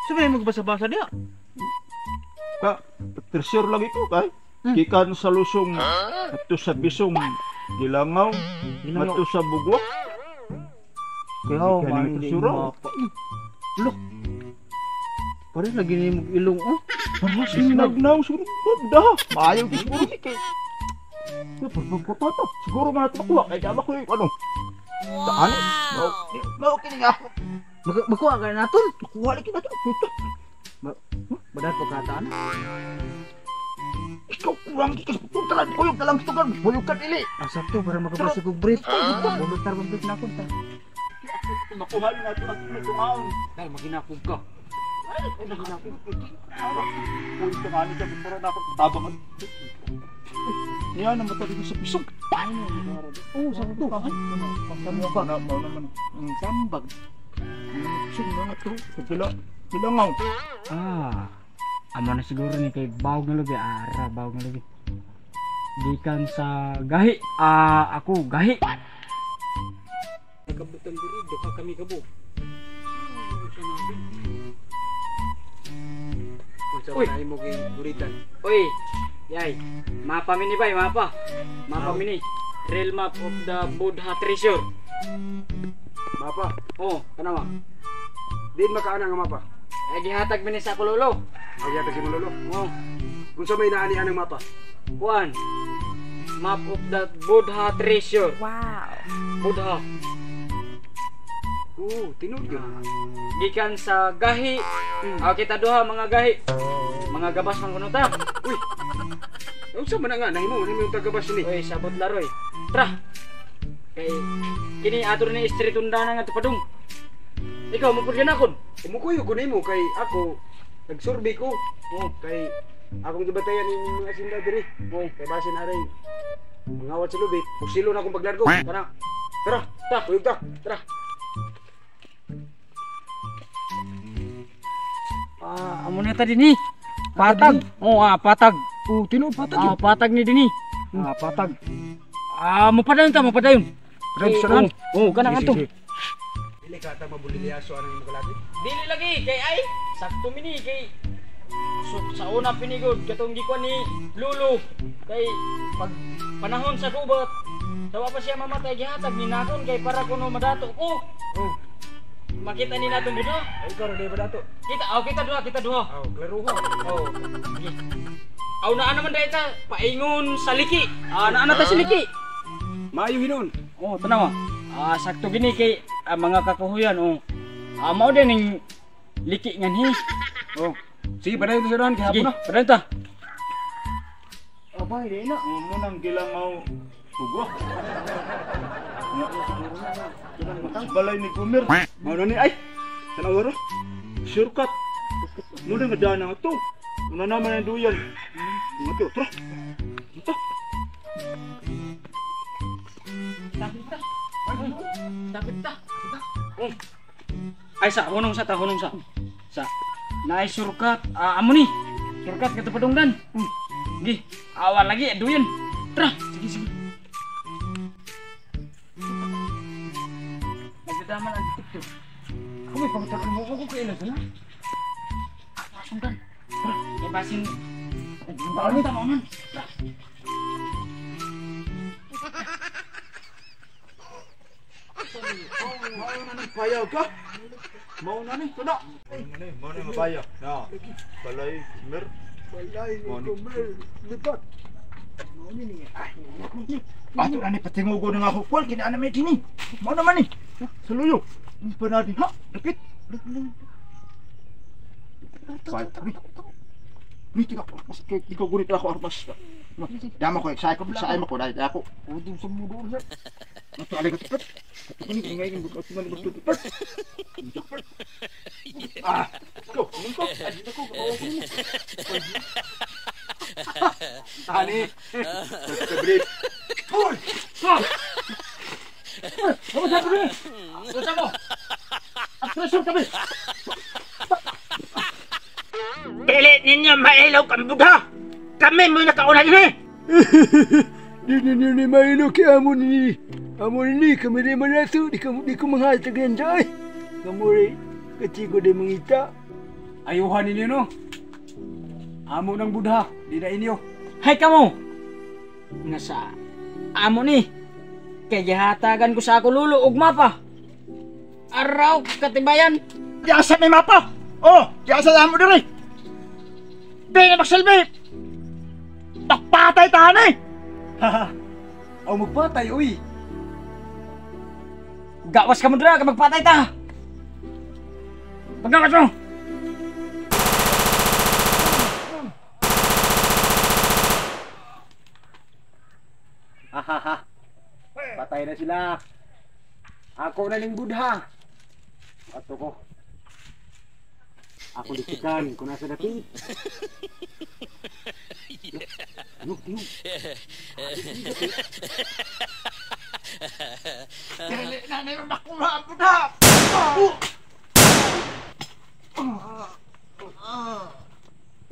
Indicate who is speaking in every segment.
Speaker 1: Sabay magbasa-basa dia.
Speaker 2: Ka, treasure lagi ko kay. Gikan sa lusong ato sa bisong gilangaw, ato sa bugwak. Kaya
Speaker 1: Oh,
Speaker 2: man
Speaker 1: mandi
Speaker 2: sura.
Speaker 1: Look. Pare lagi ni mong ilong oh.
Speaker 2: Parang sinagnaw siguro dah. Maayaw ko siguro kay. Pagpagpatato. Siguro man natin makuha kay dama ko yung ano. Saan? Mau kini nga ako.
Speaker 1: Magkuha ka naton.
Speaker 2: Makuha lagi na ito. Puta.
Speaker 1: Badat pagkataan.
Speaker 2: Ikaw kurang gikas putra. Kuyog ka lang ito kan. Kuyog ka dili.
Speaker 1: Asap to para makabasa kong brief. Bulot tar bang brief na ako ta.
Speaker 2: Makuha na ito ang tungaon.
Speaker 1: Dahil maginapog ka.
Speaker 2: Ay, naginapog ko. Kuyog ka nga niya. Para na ako tabangan. Niya na matali sa pisong.
Speaker 1: Oh, sakto to.
Speaker 2: Ano ba? Mau naman.
Speaker 1: Sambag.
Speaker 2: Pisong na ito. Kilangaw.
Speaker 3: Amo na siguro ni kay bawog na lubi. Bawog na lubi. Gikan sa gahi. Ako gahi.
Speaker 1: Nagkabutan diri, duha kami kabo.
Speaker 3: Uy.
Speaker 1: Uy, mo kay guritan.
Speaker 3: Uy, yay. Mapa mini bay, mapa. Mapa mini. Real map of the Buddha treasure.
Speaker 1: Mapa,
Speaker 3: Oh, kanama.
Speaker 1: din makaana nga mapa.
Speaker 3: Gihatag mini sa ako lolo.
Speaker 1: Ay yata si Lolo.
Speaker 3: Oh,
Speaker 1: Unsa may naanihan ng mapa?
Speaker 3: kuan. Map of the Buddha treasure. Buddha.
Speaker 1: Tinud yun.
Speaker 3: Gikan sa gahi. Kita duha mga gahi. Mga gabas man kuno ta.
Speaker 1: Uy. Unsa man nga nahimo yung tagabas ni?
Speaker 3: Uy, sabot laroy. Tra. Kay kini atur ni istri tundana nga tupadung. Ikaw mo pud ganakon.
Speaker 1: Umukuyo ko nimo kay ako nagsurvey ko. Kay akong gibatayan yung mga sinda diri. Kay basin aray mangawat sa lubit. Pusilo na akong paglargo. Tara. Tara. Ta, kuyog ta. Tara.
Speaker 3: Amo na ta dinhi. Patag. Patag.
Speaker 1: Tinud patag.
Speaker 3: Patag ni dinhi.
Speaker 1: Patag.
Speaker 3: Mo padayon.
Speaker 1: Red saran.
Speaker 3: Kanang ato.
Speaker 1: Dili ka ta mabulilyaso anong magalagi.
Speaker 3: Dili lagi kay ay sakto mini kay sa una pinigod katong gikuan ni Lulu kay pag panahon sa gubat dawa pa siya mamatay gihatag ni nakon kay para kuno madato ko. Makita ni natong Buddha.
Speaker 1: Ay ikaw ra ba dato?
Speaker 3: Kita duha.
Speaker 1: Klaro ha.
Speaker 3: Sige. Naa naman dahil ta paingon sa liki. Naa ta sa liki.
Speaker 1: Maayo hinon.
Speaker 3: Tanawa. Sakto gini kay mga kakuhuyan mao din ning liki nganhi.
Speaker 1: Sige, padayon sa dahan
Speaker 3: Sige,
Speaker 1: kihapon na.
Speaker 3: padayon ta.
Speaker 2: Abay, di na. Munang gilangaw bugwak. Balay ni Kumir. Mau na ni ay. Sana waro. Shortcut. Muna nga daan nga to. Una naman ang duyan. Nga to, tara. Ito.
Speaker 3: Dapat ta. Ay sa hunong sa. Sa naay surkat. Amo ni. Surkat ka padungdan. Gi, awan lagi duyan. Tara, sige. Nagdadaman ang TikTok.
Speaker 1: Ako may pangtakan mo ko kailan na.
Speaker 3: Sungkan. Tara, ibasin. Baon ta mo man.
Speaker 2: Mau na ni payaw ka. Mau na ni kada. Mau na mapayaw. Na. Balay Kumir. Lipat. Ato na ni patingugo ng ako kwal kina na may dini. Mau naman ni. Saluyo. Ni pa natin ha. Dapit. Ni tika mas ikaw gunit ako armas. Dama ko sa ko dahil ako. Udong sa mudo sa. Ato alay ka tipat. Ini ngayon buat man gusto tipat. Go, mungko. Adito ko kawo ko. Tani. Break. Hoy! Ano sa kami? Ano mo? Atreso kami. Dili ninyo mailaw kang Buddha. Kami mo nakauna din eh.
Speaker 1: Di ni mailo kay amo ni. Amo ni kami di manato di ko manghatag yan jay. Kamu rin
Speaker 2: Kachiko de mangita.
Speaker 1: Ayuhan ninyo no. Amo ng Buddha, di na inyo.
Speaker 3: Hay kamo. Nasa amo ni. Kay gihatagan ko sa ako lulo ug mapa. Araw katibayan.
Speaker 2: Yasa may mapa. Oh, yasa amo diri. Di na magsalbi. Takpatay tahan eh.
Speaker 1: Haha. Aw magpatay uy.
Speaker 3: Gawas ka mo dira ka magpatay ta. Paggawas mo.
Speaker 1: Hahaha. Patay na sila. Ako na ning Buddha. Ato ko. Ako disikan kung nasa dapit. Ano?
Speaker 2: Dili na na makura ang Buddha.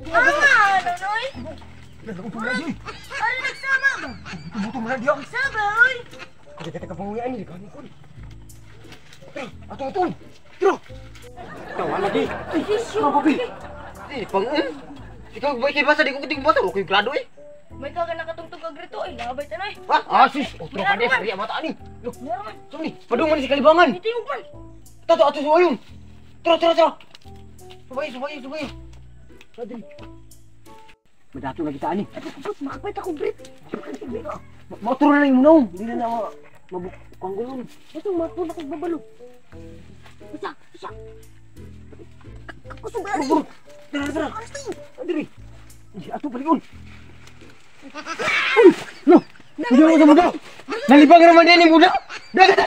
Speaker 4: Nonoy!
Speaker 1: Nagkumpul lagi.
Speaker 4: Ano nagsama mo?
Speaker 1: Tumutong na diyan.
Speaker 4: Sama, oy!
Speaker 1: Kita kapanguyan ni kan kun. Okay, ato. Tro. Tawa lagi.
Speaker 4: Ay,
Speaker 1: Ano papi? Ikaw ba kay basa di ko kuting basa ko grado eh.
Speaker 4: may ka nakatungtong kag rito, ay labay tanoy.
Speaker 1: Ha? Sis, otro ka des, riya mata ni. Look,
Speaker 4: Meron.
Speaker 1: sumni. Padung man si kalibangan.
Speaker 4: Itingog man.
Speaker 1: Tato ato suwayon. Tro. Subay. Adri. Madato lagi taan ni.
Speaker 4: Makapait ako, Brit.
Speaker 1: Motor na lang mo. Hindi na mabukang gulong.
Speaker 4: Ito, mato na kong babalo. Isa. Kusugan.
Speaker 1: Bro. Tara. Adri. Ato palikon. No. Udah. Nalibang naman din ni Buddha. Dagat.